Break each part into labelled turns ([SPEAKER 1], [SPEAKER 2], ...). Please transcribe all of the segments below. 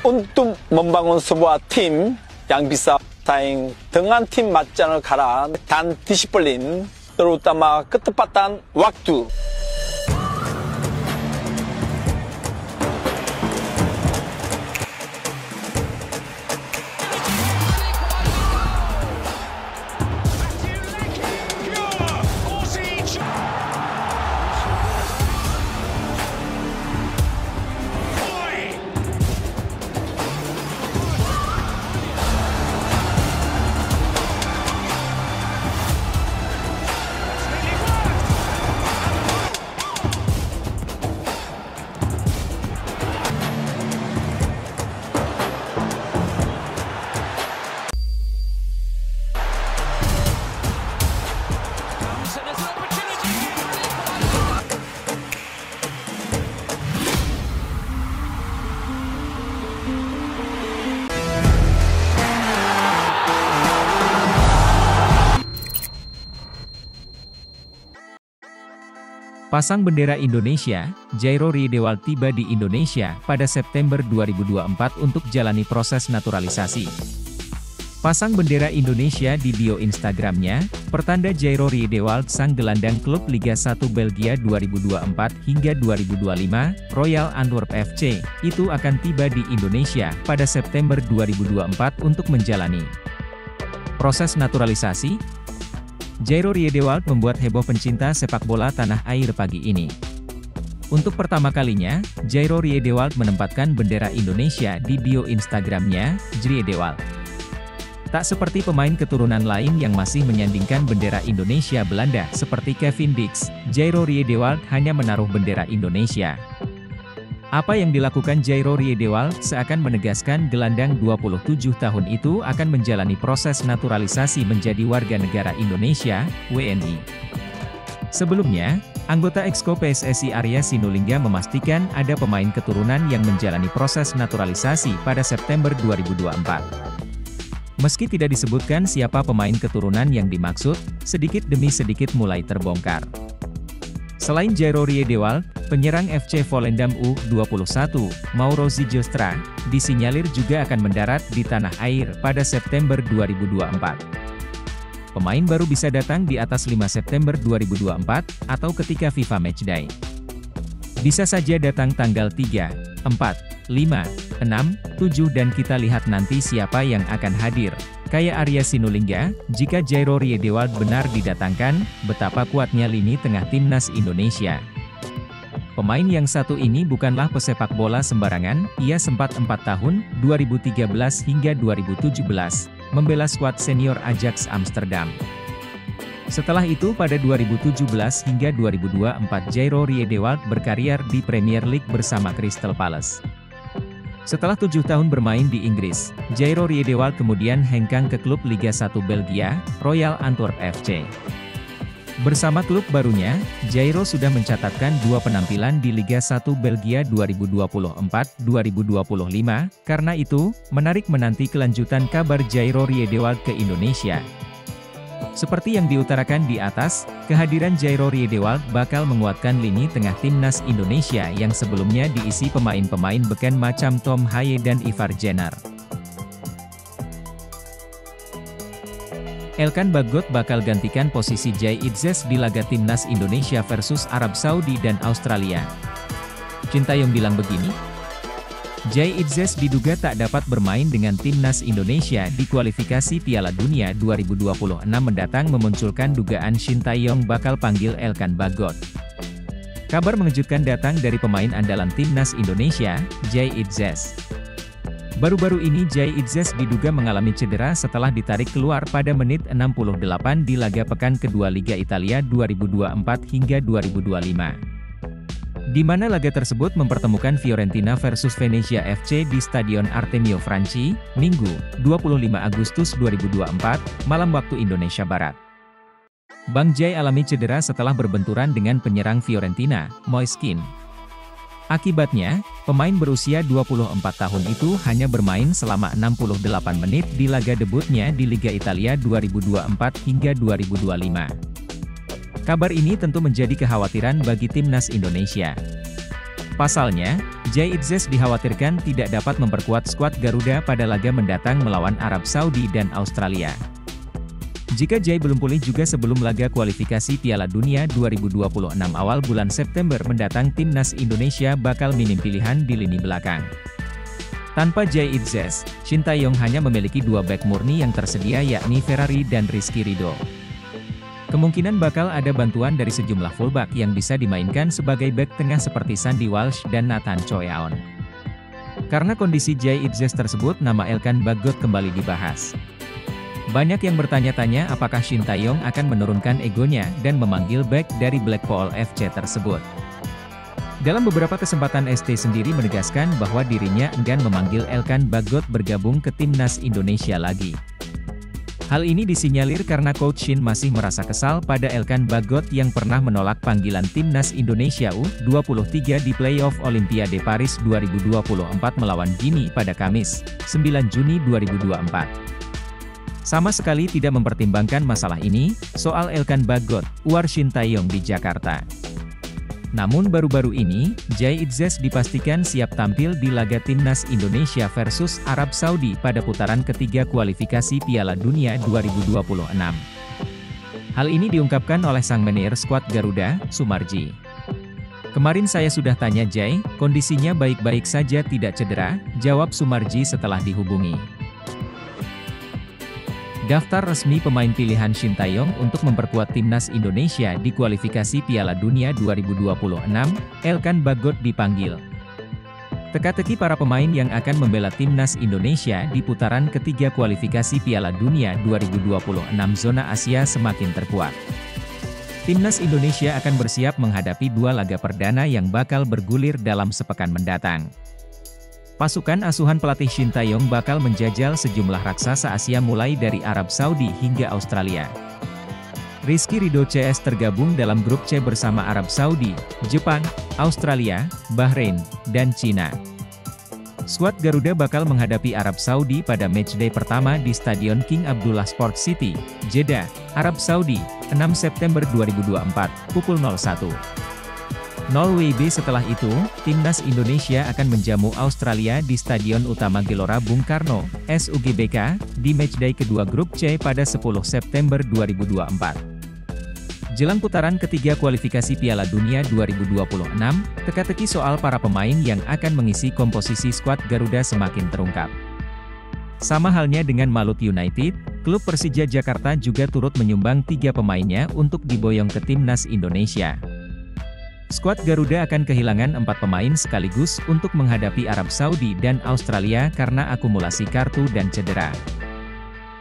[SPEAKER 1] untuk membangun sebuah tim yang bisa saing dengan tim 맞짱을 가라 dan disiplin, terutama ketepatan waktu.
[SPEAKER 2] Pasang bendera Indonesia, Jairo Riedewald tiba di Indonesia pada September 2024 untuk jalani proses naturalisasi. Pasang bendera Indonesia di bio Instagramnya, pertanda Jairo Riedewald sang gelandang klub Liga 1 Belgia 2024 hingga 2025, Royal Antwerp FC, itu akan tiba di Indonesia pada September 2024 untuk menjalani proses naturalisasi. Jairo Riedewald membuat heboh pencinta sepak bola tanah air pagi ini. Untuk pertama kalinya, Jairo Riedewald menempatkan bendera Indonesia di bio Instagramnya, Jriedewald. Tak seperti pemain keturunan lain yang masih menyandingkan bendera Indonesia Belanda seperti Kevin Dix, Jairo Riedewald hanya menaruh bendera Indonesia. Apa yang dilakukan Jairo Riedewald seakan menegaskan gelandang 27 tahun itu akan menjalani proses naturalisasi menjadi warga negara Indonesia, WNI. Sebelumnya, anggota Exco PSSI Arya Sinulinga memastikan ada pemain keturunan yang menjalani proses naturalisasi pada September 2024. Meski tidak disebutkan siapa pemain keturunan yang dimaksud, sedikit demi sedikit mulai terbongkar. Selain Jairo Riedewald, penyerang FC Volendam U21, Mauro Zijostra, disinyalir juga akan mendarat di tanah air pada September 2024. Pemain baru bisa datang di atas 5 September 2024, atau ketika FIFA Matchday. Bisa saja datang tanggal 3, 4, 5, 6, 7 dan kita lihat nanti siapa yang akan hadir. Kayak Arya Sinulinga, jika Jairo Riedewald benar didatangkan, betapa kuatnya lini tengah timnas Indonesia. Pemain yang satu ini bukanlah pesepak bola sembarangan, ia sempat 4 tahun, 2013 hingga 2017, membela skuad senior Ajax Amsterdam. Setelah itu pada 2017 hingga 2024 Jairo Riedewald berkarier di Premier League bersama Crystal Palace. Setelah 7 tahun bermain di Inggris, Jairo Riedewald kemudian hengkang ke klub Liga 1 Belgia, Royal Antwerp FC. Bersama klub barunya, Jairo sudah mencatatkan 2 penampilan di Liga 1 Belgia 2024-2025, karena itu, menarik menanti kelanjutan kabar Jairo Riedewald ke Indonesia. Seperti yang diutarakan di atas, kehadiran Jairo Riedewald bakal menguatkan lini tengah timnas Indonesia yang sebelumnya diisi pemain-pemain beken macam Tom Haye dan Ivar Jenner. Elkan Bagot bakal gantikan posisi Jai Itzes di laga timnas Indonesia versus Arab Saudi dan Australia. Sintayong bilang begini, Jai Itzes diduga tak dapat bermain dengan timnas Indonesia di kualifikasi Piala Dunia 2026 mendatang memunculkan dugaan Sintayong bakal panggil Elkan Bagot. Kabar mengejutkan datang dari pemain andalan timnas Indonesia, Jai Itzes. Baru-baru ini Jai Itzes diduga mengalami cedera setelah ditarik keluar pada menit 68 di laga pekan kedua Liga Italia 2024 hingga 2025. Di mana laga tersebut mempertemukan Fiorentina versus Venezia FC di Stadion Artemio Franchi, Minggu, 25 Agustus 2024, malam waktu Indonesia Barat. Bang Jai alami cedera setelah berbenturan dengan penyerang Fiorentina, Moise Kean. Akibatnya, pemain berusia 24 tahun itu hanya bermain selama 68 menit di laga debutnya di Liga Italia 2024 hingga 2025. Kabar ini tentu menjadi kekhawatiran bagi timnas Indonesia. Pasalnya, Jay Itzes dikhawatirkan tidak dapat memperkuat skuad Garuda pada laga mendatang melawan Arab Saudi dan Australia. Jika Jay belum pulih juga sebelum laga kualifikasi Piala Dunia 2026 awal bulan September mendatang, timnas Indonesia bakal minim pilihan di lini belakang. Tanpa Jay Itzes, Shin Tae-yong hanya memiliki dua bek murni yang tersedia, yakni Ferrari dan Rizky Ridho. Kemungkinan bakal ada bantuan dari sejumlah fullback yang bisa dimainkan sebagai bek tengah seperti Sandy Walsh dan Nathan Choyaon. Karena kondisi Jay Itzes tersebut, nama Elkan Bagot kembali dibahas. Banyak yang bertanya-tanya apakah Shin Tae-yong akan menurunkan egonya dan memanggil bek dari Blackpool FC tersebut. Dalam beberapa kesempatan ST sendiri menegaskan bahwa dirinya enggan memanggil Elkan Bagot bergabung ke timnas Indonesia lagi. Hal ini disinyalir karena Coach Shin masih merasa kesal pada Elkan Bagot yang pernah menolak panggilan timnas Indonesia U23 di playoff Olimpiade Paris 2024 melawan Guinea pada Kamis, 9 Juni 2024. Sama sekali tidak mempertimbangkan masalah ini, soal Elkan Bagot, uar Shin Tae-yong di Jakarta. Namun baru-baru ini, Jay Itzes dipastikan siap tampil di laga timnas Indonesia versus Arab Saudi pada putaran ketiga kualifikasi Piala Dunia 2026. Hal ini diungkapkan oleh sang manajer skuad Garuda, Sumarji. "Kemarin saya sudah tanya Jay, kondisinya baik-baik saja, tidak cedera," jawab Sumarji setelah dihubungi. Daftar resmi pemain pilihan Shin Tae-yong untuk memperkuat timnas Indonesia di kualifikasi Piala Dunia 2026, Elkan Bagot dipanggil. Teka-teki para pemain yang akan membela timnas Indonesia di putaran ketiga kualifikasi Piala Dunia 2026 zona Asia semakin terkuat. Timnas Indonesia akan bersiap menghadapi dua laga perdana yang bakal bergulir dalam sepekan mendatang. Pasukan asuhan pelatih Shin Tae-yong bakal menjajal sejumlah raksasa Asia mulai dari Arab Saudi hingga Australia. Rizky Ridho CS tergabung dalam grup C bersama Arab Saudi, Jepang, Australia, Bahrain, dan Cina. Skuad Garuda bakal menghadapi Arab Saudi pada matchday pertama di Stadion King Abdullah Sports City, Jeddah, Arab Saudi, 6 September 2024, pukul 01.00 WIB. Setelah itu, timnas Indonesia akan menjamu Australia di Stadion Utama Gelora Bung Karno, SUGBK, di matchday kedua grup C pada 10 September 2024. Jelang putaran ketiga kualifikasi Piala Dunia 2026, teka-teki soal para pemain yang akan mengisi komposisi skuad Garuda semakin terungkap. Sama halnya dengan Malut United, klub Persija Jakarta juga turut menyumbang 3 pemainnya untuk diboyong ke timnas Indonesia. Skuad Garuda akan kehilangan 4 pemain sekaligus untuk menghadapi Arab Saudi dan Australia karena akumulasi kartu dan cedera.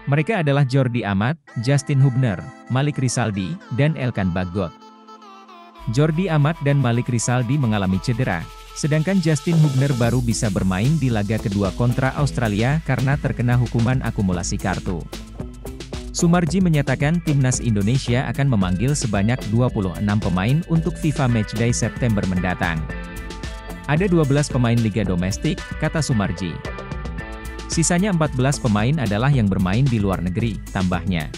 [SPEAKER 2] Mereka adalah Jordi Amat, Justin Hubner, Malik Rizaldi, dan Elkan Bagot. Jordi Amat dan Malik Rizaldi mengalami cedera, sedangkan Justin Hubner baru bisa bermain di laga kedua kontra Australia karena terkena hukuman akumulasi kartu. Sumarji menyatakan timnas Indonesia akan memanggil sebanyak 26 pemain untuk FIFA Matchday September mendatang. Ada 12 pemain liga domestik, kata Sumarji. Sisanya 14 pemain adalah yang bermain di luar negeri, tambahnya.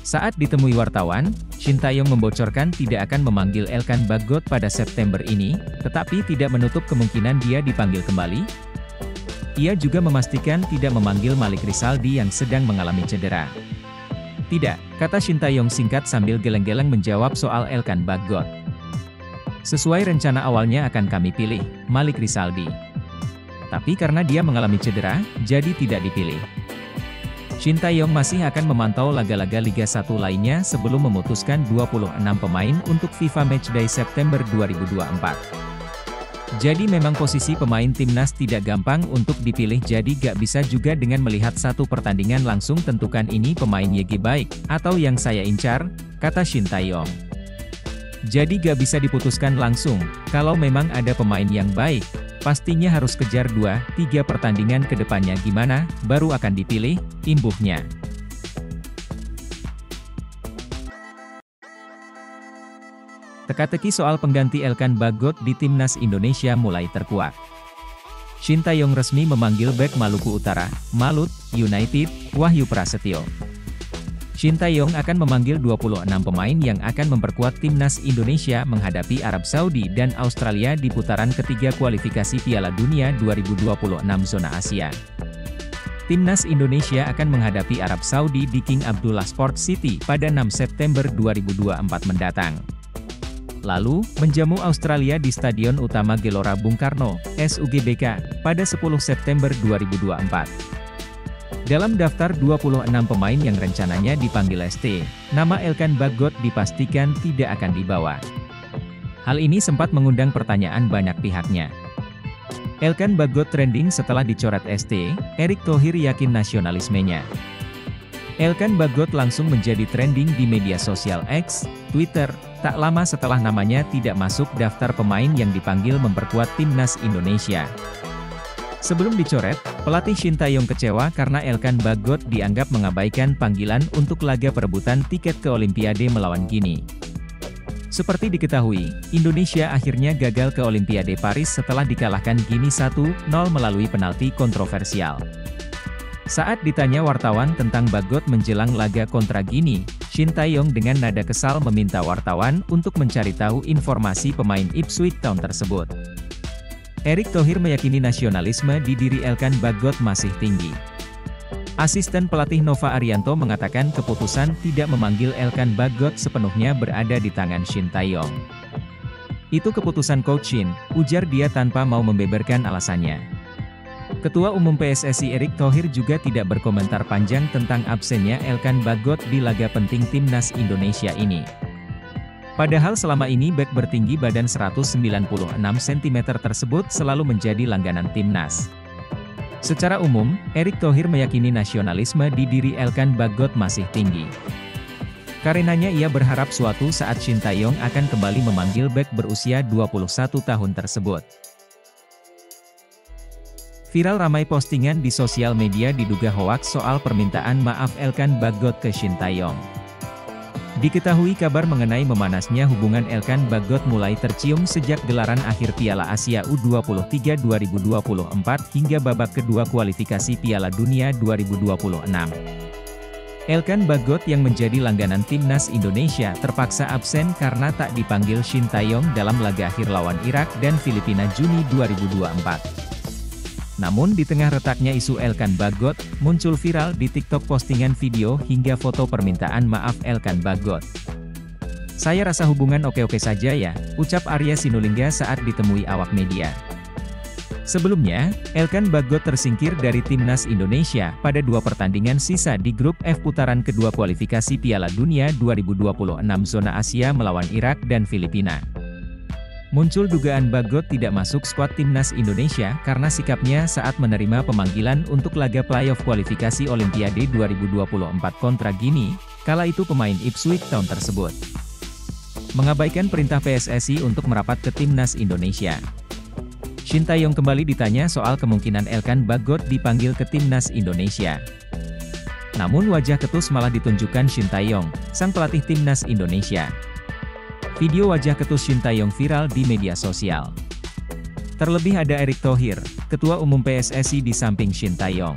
[SPEAKER 2] Saat ditemui wartawan, Shin Tae-yong membocorkan tidak akan memanggil Elkan Bagot pada September ini, tetapi tidak menutup kemungkinan dia dipanggil kembali. Ia juga memastikan tidak memanggil Malik Rizaldi yang sedang mengalami cedera. Tidak, kata Shin Tae-yong singkat sambil geleng-geleng menjawab soal Elkan Bagot. Sesuai rencana awalnya akan kami pilih, Malik Rizaldi. Tapi karena dia mengalami cedera, jadi tidak dipilih. Shin Tae-yong masih akan memantau laga-laga Liga 1 lainnya sebelum memutuskan 26 pemain untuk FIFA Matchday September 2024. Jadi memang posisi pemain timnas tidak gampang untuk dipilih, jadi gak bisa juga dengan melihat satu pertandingan langsung tentukan ini pemain YG baik, atau yang saya incar, kata Shin Tae-yong. Jadi gak bisa diputuskan langsung, kalau memang ada pemain yang baik, pastinya harus kejar 2-3 pertandingan ke depannya gimana, baru akan dipilih, imbuhnya. Teka-teki soal pengganti Elkan Bagot di timnas Indonesia mulai terkuak. Shin Tae-yong resmi memanggil bek Maluku Utara, Malut United, Wahyu Prasetyo. Shin Tae-yong akan memanggil 26 pemain yang akan memperkuat timnas Indonesia menghadapi Arab Saudi dan Australia di putaran ketiga kualifikasi Piala Dunia 2026 zona Asia. Timnas Indonesia akan menghadapi Arab Saudi di King Abdullah Sports City pada 6 September 2024 mendatang. Lalu, menjamu Australia di Stadion Utama Gelora Bung Karno, SUGBK, pada 10 September 2024. Dalam daftar 26 pemain yang rencananya dipanggil ST, nama Elkan Bagot dipastikan tidak akan dibawa. Hal ini sempat mengundang pertanyaan banyak pihaknya. Elkan Bagot trending setelah dicoret ST, Erick Thohir yakin nasionalismenya. Elkan Bagot langsung menjadi trending di media sosial X, Twitter, tak lama setelah namanya tidak masuk daftar pemain yang dipanggil memperkuat timnas Indonesia. Sebelum dicoret, pelatih Shin Tae-yong kecewa karena Elkan Bagot dianggap mengabaikan panggilan untuk laga perebutan tiket ke Olimpiade melawan Guinea. Seperti diketahui, Indonesia akhirnya gagal ke Olimpiade Paris setelah dikalahkan Guinea 1-0 melalui penalti kontroversial. Saat ditanya wartawan tentang Bagot menjelang laga kontra Guinea, Shin Tae-yong dengan nada kesal meminta wartawan untuk mencari tahu informasi pemain Ipswich Town tersebut. Erick Thohir meyakini nasionalisme di diri Elkan Bagot masih tinggi. Asisten pelatih Nova Arianto mengatakan keputusan tidak memanggil Elkan Bagot sepenuhnya berada di tangan Shin Tae-yong. Itu keputusan Coach Shin, ujar dia tanpa mau membeberkan alasannya. Ketua Umum PSSI Erick Thohir juga tidak berkomentar panjang tentang absennya Elkan Bagot di laga penting timnas Indonesia ini. Padahal selama ini bek bertinggi badan 196 cm tersebut selalu menjadi langganan timnas. Secara umum, Erick Thohir meyakini nasionalisme di diri Elkan Bagot masih tinggi. Karenanya ia berharap suatu saat Shin Tae-yong akan kembali memanggil bek berusia 21 tahun tersebut. Viral ramai postingan di sosial media diduga hoaks soal permintaan maaf Elkan Bagot ke Shin Tae-yong. Diketahui kabar mengenai memanasnya hubungan Elkan Bagot mulai tercium sejak gelaran akhir Piala Asia U23 2024 hingga babak kedua kualifikasi Piala Dunia 2026. Elkan Bagot yang menjadi langganan timnas Indonesia terpaksa absen karena tak dipanggil Shin Tae-yong dalam laga akhir lawan Irak dan Filipina Juni 2024. Namun di tengah retaknya isu Elkan Bagot, muncul viral di TikTok postingan video hingga foto permintaan maaf Elkan Bagot. "Saya rasa hubungan oke-oke saja ya," ucap Arya Sinulinga saat ditemui awak media. Sebelumnya, Elkan Bagot tersingkir dari timnas Indonesia pada 2 pertandingan sisa di grup F putaran kedua kualifikasi Piala Dunia 2026 zona Asia melawan Irak dan Filipina. Muncul dugaan Bagot tidak masuk skuad timnas Indonesia karena sikapnya saat menerima pemanggilan untuk laga playoff kualifikasi Olimpiade 2024 kontra Guinea, kala itu pemain Ipswich Town tersebut mengabaikan perintah PSSI untuk merapat ke timnas Indonesia. Shin Tae-yong kembali ditanya soal kemungkinan Elkan Bagot dipanggil ke timnas Indonesia. Namun wajah ketus malah ditunjukkan Shin Tae-yong, sang pelatih timnas Indonesia. Video wajah ketus Shin Tae-yong viral di media sosial. Terlebih ada Erick Thohir, Ketua Umum PSSI di samping Shin Tae-yong.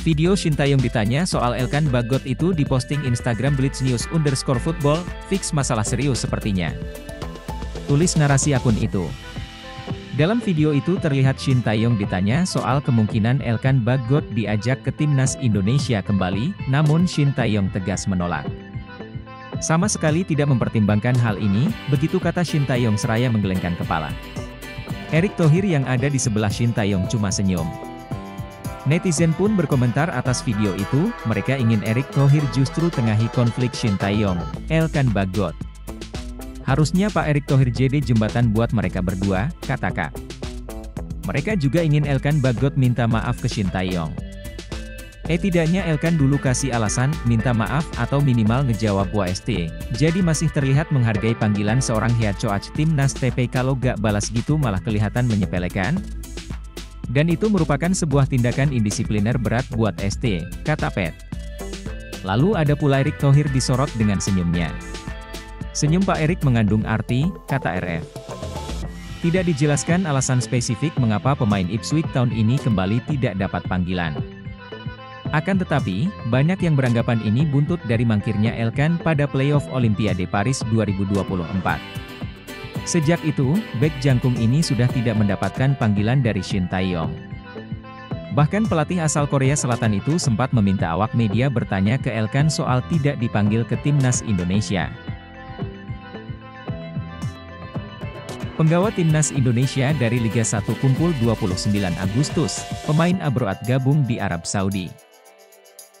[SPEAKER 2] Video Shin Tae-yong ditanya soal Elkan Bagot itu diposting Instagram @blitznews_football, fix masalah serius sepertinya. Tulis narasi akun itu. Dalam video itu terlihat Shin Tae-yong ditanya soal kemungkinan Elkan Bagot diajak ke timnas Indonesia kembali, namun Shin Tae-yong tegas menolak. Sama sekali tidak mempertimbangkan hal ini, begitu kata Shin Tae-yong seraya menggelengkan kepala. Erick Thohir yang ada di sebelah Shin Tae-yong cuma senyum. Netizen pun berkomentar atas video itu, mereka ingin Erick Thohir justru tengahi konflik Shin Tae-yong, Elkan Bagot. Harusnya Pak Erick Thohir jadi jembatan buat mereka berdua, kata Kak. Mereka juga ingin Elkan Bagot minta maaf ke Shin Tae-yong. Tidaknya Elkan dulu kasih alasan, minta maaf atau minimal ngejawab WST, jadi masih terlihat menghargai panggilan seorang head coach timnas TP kalau gak balas gitu malah kelihatan menyepelekan. Dan itu merupakan sebuah tindakan indisipliner berat buat ST, kata Pet. Lalu ada pula Erick Thohir disorot dengan senyumnya. Senyum Pak Erick mengandung arti, kata RF. Tidak dijelaskan alasan spesifik mengapa pemain Ipswich Town ini kembali tidak dapat panggilan. Akan tetapi, banyak yang beranggapan ini buntut dari mangkirnya Elkan pada playoff Olimpiade Paris 2024. Sejak itu, bek jangkung ini sudah tidak mendapatkan panggilan dari Shin Tae-yong. Bahkan pelatih asal Korea Selatan itu sempat meminta awak media bertanya ke Elkan soal tidak dipanggil ke timnas Indonesia. Penggawa timnas Indonesia dari Liga 1 kumpul 29 Agustus, pemain Abroad gabung di Arab Saudi.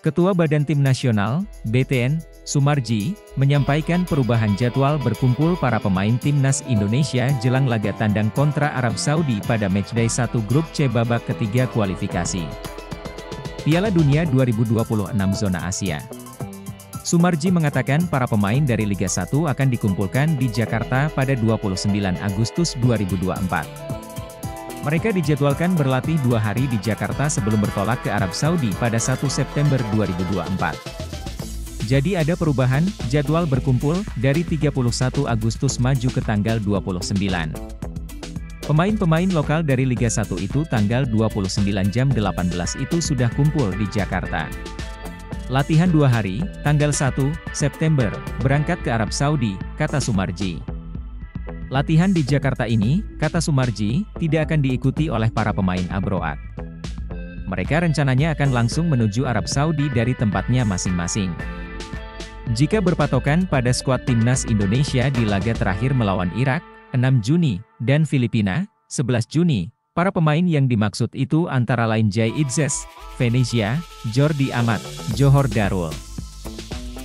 [SPEAKER 2] Ketua Badan Tim Nasional, BTN, Sumarji, menyampaikan perubahan jadwal berkumpul para pemain timnas Indonesia jelang laga tandang kontra Arab Saudi pada matchday 1 grup C babak ketiga kualifikasi Piala Dunia 2026 zona Asia. Sumarji mengatakan para pemain dari Liga 1 akan dikumpulkan di Jakarta pada 29 Agustus 2024. Mereka dijadwalkan berlatih 2 hari di Jakarta sebelum bertolak ke Arab Saudi pada 1 September 2024. Jadi ada perubahan, jadwal berkumpul, dari 31 Agustus maju ke tanggal 29. Pemain-pemain lokal dari Liga 1 itu tanggal 29 jam 18 itu sudah kumpul di Jakarta. Latihan 2 hari, tanggal 1 September, berangkat ke Arab Saudi, kata Sumarji. Latihan di Jakarta ini, kata Sumarji, tidak akan diikuti oleh para pemain Abroad. Mereka rencananya akan langsung menuju Arab Saudi dari tempatnya masing-masing. Jika berpatokan pada skuad timnas Indonesia di laga terakhir melawan Irak, 6 Juni, dan Filipina, 11 Juni, para pemain yang dimaksud itu antara lain Jay Itzes, Venezia, Jordi Amat, Johor Darul,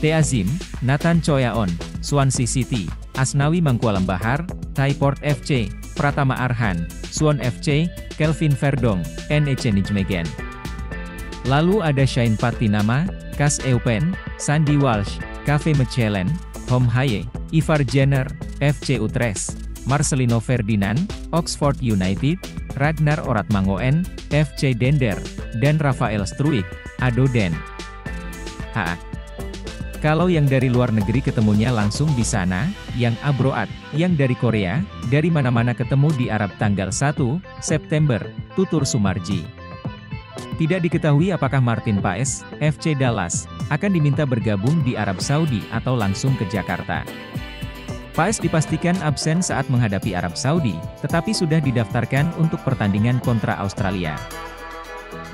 [SPEAKER 2] Teazim, Nathan Choyaon, Swansea City, Asnawi Mangkualam Bahar, Thaiport FC, Pratama Arhan, Suwon FC, Kelvin Verdong, NEC Nijmegen. Lalu ada Shane Patinama, Kas Eupen, Sandy Walsh, KV Mechelen, Hom Haye, Ivar Jenner, FC Utrecht, Marcelino Ferdinand, Oxford United, Ragnar Oratmangoen, FC Dender, dan Rafael Struijk, ADO Den Haag. Kalau yang dari luar negeri ketemunya langsung di sana, yang Abroad, yang dari Korea, dari mana-mana ketemu di Arab tanggal 1 September, tutur Sumarji. Tidak diketahui apakah Martin Paes, FC Dallas, akan diminta bergabung di Arab Saudi atau langsung ke Jakarta. Paes dipastikan absen saat menghadapi Arab Saudi, tetapi sudah didaftarkan untuk pertandingan kontra Australia.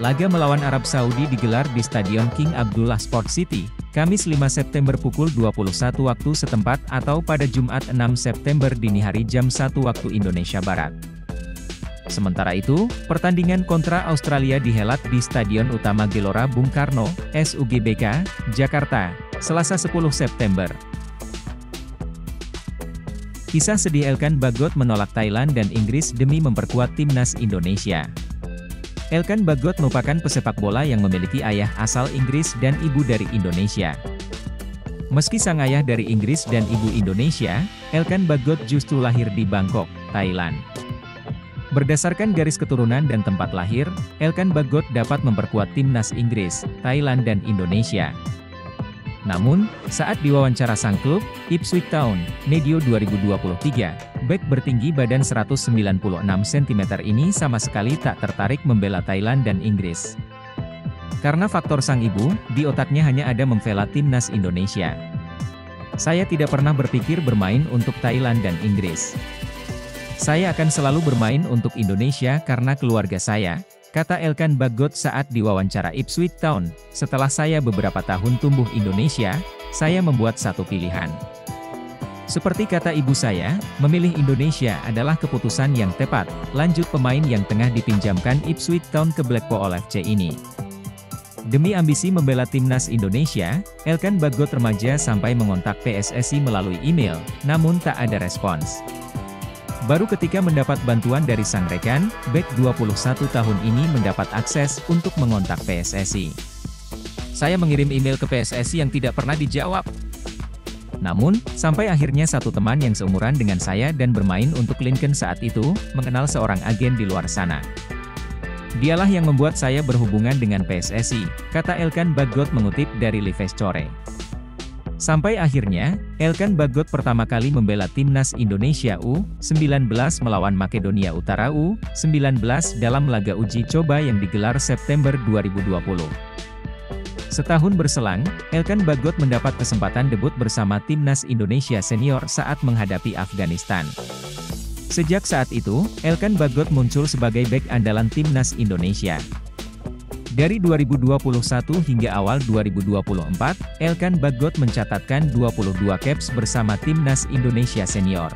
[SPEAKER 2] Laga melawan Arab Saudi digelar di Stadion King Abdullah Sport City, Kamis 5 September pukul 21 waktu setempat atau pada Jumat 6 September dini hari jam 1 waktu Indonesia Barat. Sementara itu, pertandingan kontra Australia dihelat di Stadion Utama Gelora Bung Karno, SUGBK, Jakarta, Selasa 10 September. Kisah sedih Elkan Bagot menolak Thailand dan Inggris demi memperkuat timnas Indonesia. Elkan Bagot merupakan pesepak bola yang memiliki ayah asal Inggris dan ibu dari Indonesia. Meski sang ayah dari Inggris dan ibu Indonesia, Elkan Bagot justru lahir di Bangkok, Thailand. Berdasarkan garis keturunan dan tempat lahir, Elkan Bagot dapat memperkuat timnas Inggris, Thailand dan Indonesia. Namun, saat diwawancara sang klub, Ipswich Town, medio 2023, bek bertinggi badan 196 cm ini sama sekali tak tertarik membela Thailand dan Inggris. Karena faktor sang ibu, di otaknya hanya ada membela timnas Indonesia. Saya tidak pernah berpikir bermain untuk Thailand dan Inggris. Saya akan selalu bermain untuk Indonesia karena keluarga saya, kata Elkan Bagot saat diwawancara Ipswich Town. Setelah saya beberapa tahun tumbuh Indonesia, saya membuat satu pilihan. Seperti kata ibu saya, memilih Indonesia adalah keputusan yang tepat, lanjut pemain yang tengah dipinjamkan Ipswich Town ke Blackpool FC ini. Demi ambisi membela timnas Indonesia, Elkan Bagot remaja sampai mengontak PSSI melalui email, namun tak ada respons. Baru ketika mendapat bantuan dari sang rekan, bek 21 tahun ini mendapat akses untuk mengontak PSSI. Saya mengirim email ke PSSI yang tidak pernah dijawab. Namun, sampai akhirnya satu teman yang seumuran dengan saya dan bermain untuk Lincoln saat itu, mengenal seorang agen di luar sana. Dialah yang membuat saya berhubungan dengan PSSI, kata Elkan Bagot mengutip dari Livestory. Sampai akhirnya, Elkan Bagot pertama kali membela timnas Indonesia U19 melawan Makedonia Utara U19 dalam laga uji coba yang digelar September 2020. Setahun berselang, Elkan Bagot mendapat kesempatan debut bersama Timnas Indonesia Senior saat menghadapi Afghanistan. Sejak saat itu, Elkan Bagot muncul sebagai bek andalan Timnas Indonesia. Dari 2021 hingga awal 2024, Elkan Bagot mencatatkan 22 caps bersama Timnas Indonesia Senior.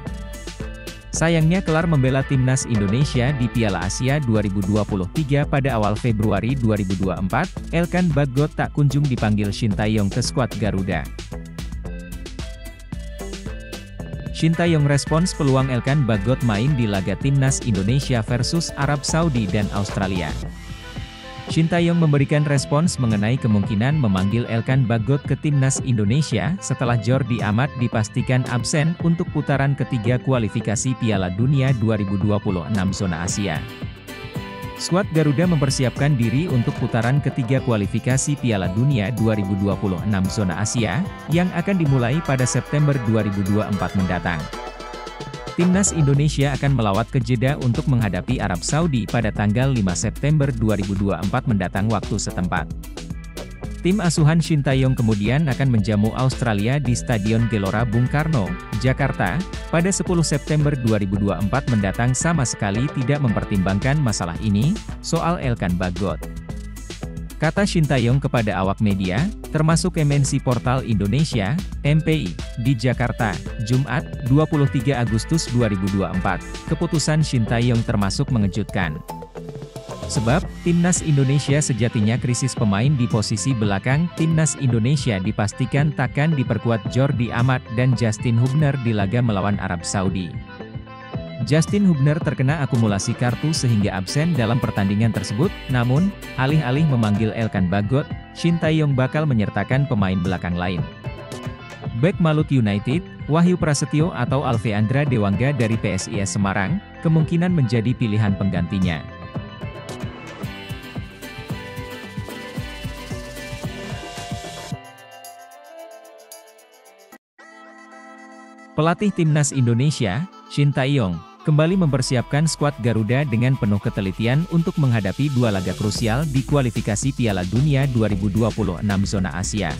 [SPEAKER 2] Sayangnya kelar membela Timnas Indonesia di Piala Asia 2023 pada awal Februari 2024, Elkan Bagot tak kunjung dipanggil Shin Tae-yong ke skuad Garuda. Shin Tae-yong respons peluang Elkan Bagot main di laga Timnas Indonesia versus Arab Saudi dan Australia. Shin Tae-yong memberikan respons mengenai kemungkinan memanggil Elkan Bagot ke Timnas Indonesia setelah Jordi Amat dipastikan absen untuk putaran ketiga kualifikasi Piala Dunia 2026 zona Asia. Skuad Garuda mempersiapkan diri untuk putaran ketiga kualifikasi Piala Dunia 2026 zona Asia, yang akan dimulai pada September 2024 mendatang. Timnas Indonesia akan melawat ke Jeddah untuk menghadapi Arab Saudi pada tanggal 5 September 2024 mendatang waktu setempat. Tim asuhan Shin Tae-yong kemudian akan menjamu Australia di Stadion Gelora Bung Karno, Jakarta, pada 10 September 2024 mendatang sama sekali tidak mempertimbangkan masalah ini, soal Elkan Bagot. Kata Shin Tae-yong kepada awak media, termasuk MNC Portal Indonesia, MPI, di Jakarta, Jumat, 23 Agustus 2024. Keputusan Shin Tae-yong termasuk mengejutkan. Sebab, Timnas Indonesia sejatinya krisis pemain di posisi belakang. Timnas Indonesia dipastikan takkan diperkuat Jordi Amat dan Justin Hubner di laga melawan Arab Saudi. Justin Hubner terkena akumulasi kartu sehingga absen dalam pertandingan tersebut, namun, alih-alih memanggil Elkan Bagot, Shin Tae-yong bakal menyertakan pemain belakang lain. Bek Maluku United, Wahyu Prasetyo atau Alveandra Dewangga dari PSIS Semarang, kemungkinan menjadi pilihan penggantinya. Pelatih Timnas Indonesia, Shin Tae-yong, kembali mempersiapkan skuad Garuda dengan penuh ketelitian untuk menghadapi dua laga krusial di kualifikasi Piala Dunia 2026 zona Asia.